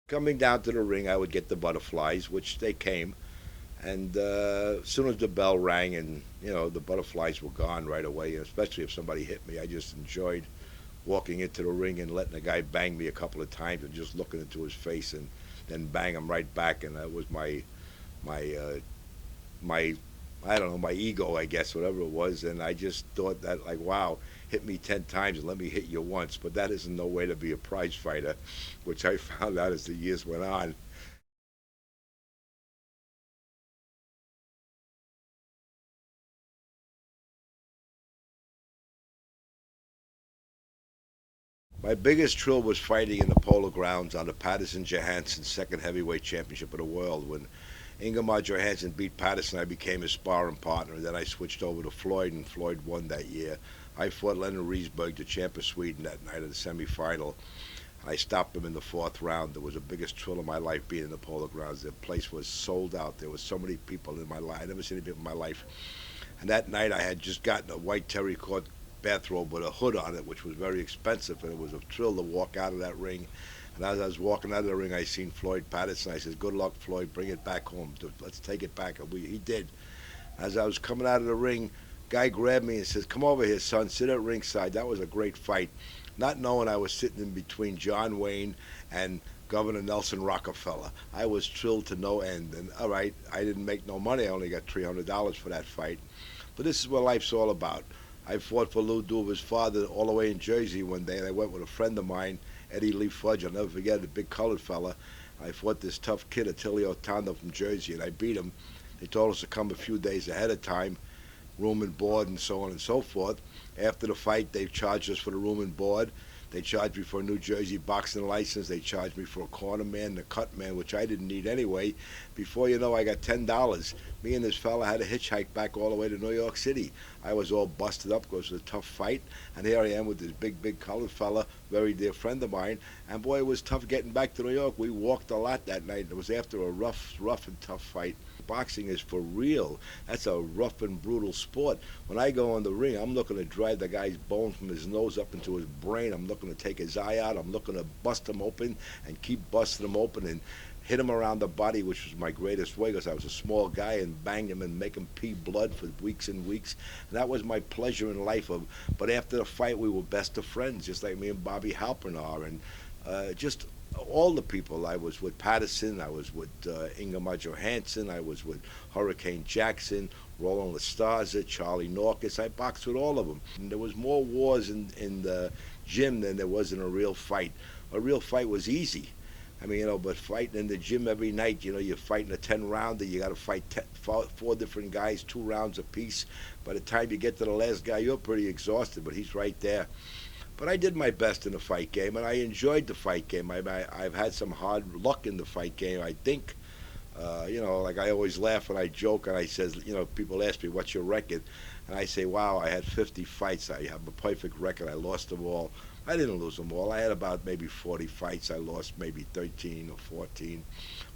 Coming down to the ring, I would get the butterflies, which they came. And as soon as the bell rang and, the butterflies were gone right away, especially if somebody hit me, I just enjoyed walking into the ring and letting the guy bang me a couple of times and just looking into his face and then bang him right back. And that was my my I don't know, my ego, I guess, whatever it was. And I just thought that, like, wow, hit me 10 times and let me hit you once. But that isn't no way to be a prize fighter, which I found out as the years went on. My biggest thrill was fighting in the Polo Grounds on the Patterson-Johansson second heavyweight championship of the world. When Ingemar Johansson beat Patterson, I became his sparring partner. Then I switched over to Floyd, and Floyd won that year. I fought Lennart Risberg, the champ of Sweden, that night of the semifinal. I stopped him in the fourth round. It was the biggest thrill of my life being in the Polo Grounds. The place was sold out. There was so many people in my life. I never seen any people in my life. And that night I had just gotten a white terry court bathrobe with a hood on it, which was very expensive, and it was a thrill to walk out of that ring. And as I was walking out of the ring, I seen Floyd Patterson. I said, "Good luck, Floyd. Bring it back home. Let's take it back." And he did. As I was coming out of the ring, guy grabbed me and says, "Come over here, son. Sit at ringside." That was a great fight. Not knowing I was sitting in between John Wayne and Governor Nelson Rockefeller. I was thrilled to no end. And all right, I didn't make no money. I only got $300 for that fight. But this is what life's all about. I fought for Lou Duva's father all the way in Jersey one day, and I went with a friend of mine, Eddie Lee Fudge. I'll never forget it, a big colored fella. I fought this tough kid, Attilio Tondo from Jersey, and I beat him. They told us to come a few days ahead of time, room and board and so on and so forth. After the fight, they charged us for the room and board. They charged me for a New Jersey boxing license. They charged me for a corner man, the cut man, which I didn't need anyway. Before you know, I got $10. Me and this fella had a hitchhike back all the way to New York City. I was all busted up because it was a tough fight. And here I am with this big colored fella, very dear friend of mine. And boy, it was tough getting back to New York. We walked a lot that night. It was after a rough and tough fight. Boxing is for real. That's a rough and brutal sport. When I go in the ring, I'm looking to drive the guy's bone from his nose up into his brain. I'm looking to take his eye out. I'm looking to bust him open and keep busting him open and hit him around the body, which was my greatest way because I was a small guy, and bang him and make him pee blood for weeks and weeks. And that was my pleasure in life. But after the fight, we were best of friends, just like me and Bobby Halpern are. And just all the people. I was with Patterson, I was with Ingemar Johansson, I was with Hurricane Jackson, Roland Lastaza, Charlie Norcus. I boxed with all of them. And there was more wars in the gym than there was in a real fight. A real fight was easy. I mean, but fighting in the gym every night, you're fighting a 10-rounder. You got to fight four different guys, 2 rounds apiece. By the time you get to the last guy, you're pretty exhausted, but he's right there. But I did my best in the fight game, and I enjoyed the fight game. I've had some hard luck in the fight game, I think. Like I always laugh and I joke, and I says, people ask me, what's your record? And I say, wow, I had 50 fights. I have a perfect record. I lost them all. I didn't lose them all. I had about maybe 40 fights. I lost maybe 13 or 14.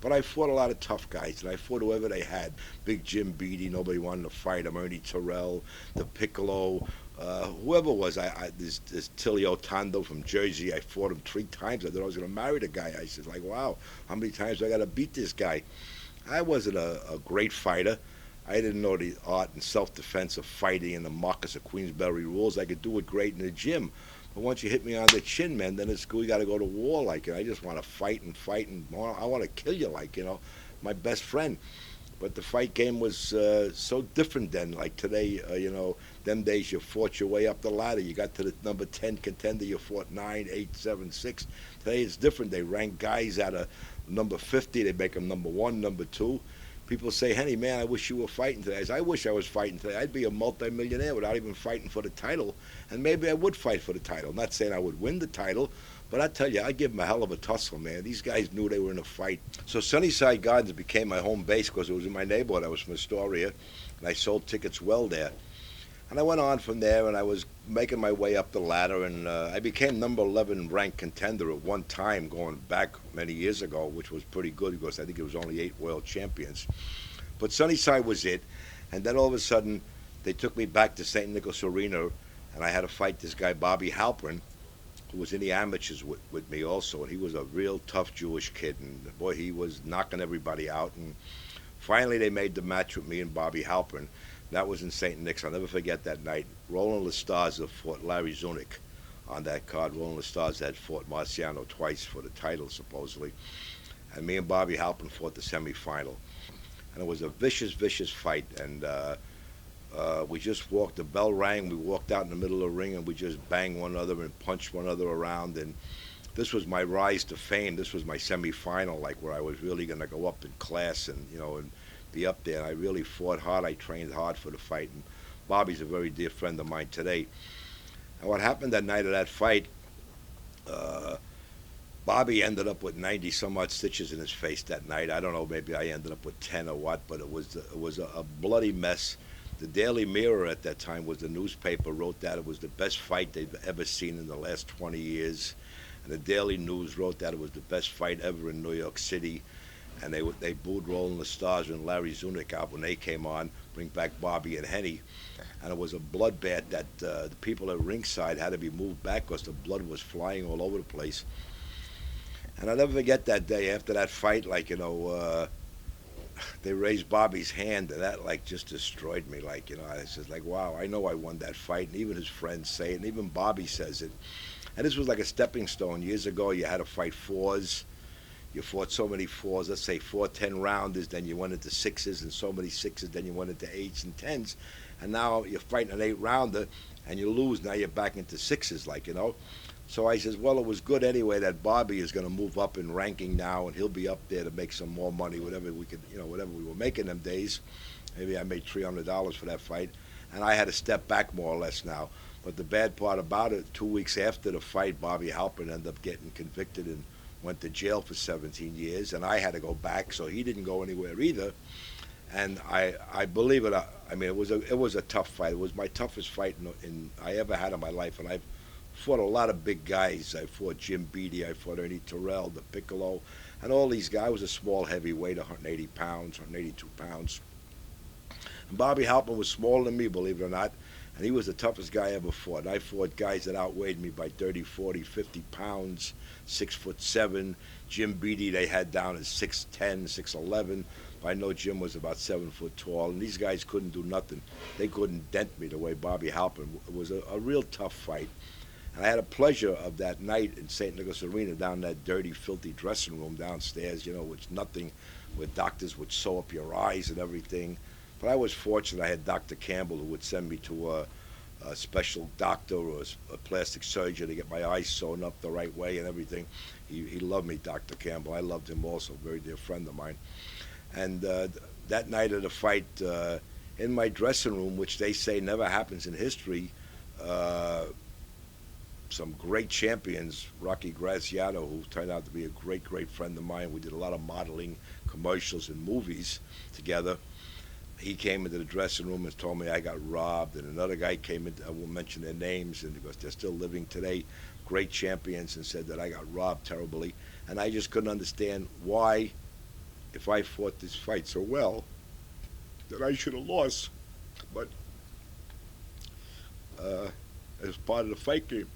But I fought a lot of tough guys, and I fought whoever they had. Big Jim Beatty, nobody wanted to fight him. Ernie Terrell, the Piccolo, whoever it was. This Tilio Tondo from Jersey, I fought him 3 times. I thought I was going to marry the guy. I said, like, wow, how many times do I got to beat this guy? I wasn't a great fighter. I didn't know the art and self-defense of fighting and the Marcus of Queensberry rules. I could do it great in the gym. But once you hit me on the chin, man, then it's we got to go to war. Like, I just want to fight and fight, and I want to kill you, like, my best friend. But the fight game was so different then. Like today, them days you fought your way up the ladder. You got to the number 10 contender, you fought 9, 8, 7, 6. Today it's different. They rank guys out of number 50. They make them number 1, number 2. People say, Henny, man, I wish you were fighting today. I wish I was fighting today. I'd be a multimillionaire without even fighting for the title. And maybe I would fight for the title. Not saying I would win the title, but I tell you, I'd give them a hell of a tussle, man. These guys knew they were in a fight. So Sunnyside Gardens became my home base because it was in my neighborhood. I was from Astoria, and I sold tickets well there. And I went on from there, and I was making my way up the ladder, and I became number 11 ranked contender at one time, going back many years ago, which was pretty good because I think it was only 8 world champions. But Sunnyside was it, and then all of a sudden, they took me back to St. Nicholas Arena, and I had to fight this guy, Bobby Halpern, who was in the amateurs with me also, and he was a real tough Jewish kid, and boy, he was knocking everybody out. And finally, they made the match with me and Bobby Halpern. That was in St. Nick's. I'll never forget that night. Roland Lastaza fought Larry Zunick on that card. Roland Lastaza had fought Marciano twice for the title, supposedly. And me and Bobby Halpern fought the semifinal. And it was a vicious, vicious fight. And we just walked, the bell rang, we walked out in the middle of the ring, and we just banged one another and punched one another around. And this was my rise to fame. This was my semifinal, like where I was really going to go up in class and, and be up there. And I really fought hard. I trained hard for the fight. And Bobby's a very dear friend of mine today. And what happened that night of that fight, Bobby ended up with 90 some odd stitches in his face that night. I don't know, maybe I ended up with 10 or what, but it was a bloody mess. The Daily Mirror at that time was the newspaper, wrote that it was the best fight they've ever seen in the last 20 years. And the Daily News wrote that it was the best fight ever in New York City. And they booed Roland Lastaza and Larry Zunick out when they came on, bring back Bobby and Henny. And it was a bloodbath that the people at ringside had to be moved back because the blood was flying all over the place. And I'll never forget that day after that fight, they raised Bobby's hand, and that, just destroyed me. I was like, wow, I know I won that fight. And even his friends say it, and even Bobby says it. And this was like a stepping stone. Years ago, you had to fight fours. You fought so many fours, let's say 4 10-rounders, then you went into sixes, and so many sixes, then you went into 8s and 10s. And now you're fighting an 8-rounder, and you lose. Now you're back into sixes, So I says, well, it was good anyway that Bobby is going to move up in ranking now, and he'll be up there to make some more money, whatever we could, whatever we were making them days. Maybe I made $300 for that fight, and I had to step back more or less now. But the bad part about it, 2 weeks after the fight, Bobby Halpern ended up getting convicted and went to jail for 17 years, and I had to go back, so he didn't go anywhere either. And I believe it. I mean, it was a tough fight. It was my toughest fight I ever had in my life, and I've fought a lot of big guys. I fought Jim Beattie, I fought Ernie Terrell, the Piccolo, and all these guys. I was a small heavyweight, 180 pounds, 182 pounds. And Bobby Halpern was smaller than me, believe it or not, and he was the toughest guy I ever fought. And I fought guys that outweighed me by 30, 40, 50 pounds, 6'7". Jim Beattie they had down as 6'10", 6'11". I know Jim was about 7 foot tall, and these guys couldn't do nothing. They couldn't dent me the way Bobby Halpern. It was a real tough fight. And I had a pleasure of that night in St. Nicholas Arena, down that dirty, filthy dressing room downstairs, which nothing, where doctors would sew up your eyes and everything. But I was fortunate I had Dr. Campbell, who would send me to a special doctor or a plastic surgeon to get my eyes sewn up the right way and everything. He loved me, Dr. Campbell. I loved him also, a very dear friend of mine. And that night of the fight, in my dressing room, which they say never happens in history, some great champions, Rocky Graziano, who turned out to be a great, great friend of mine. We did a lot of modeling, commercials, and movies together. He came into the dressing room and told me I got robbed, and another guy came in, I won't mention their names, and because they're still living today, great champions, and said that I got robbed terribly. And I just couldn't understand why, if I fought this fight so well, that I should have lost. But as part of the fight game,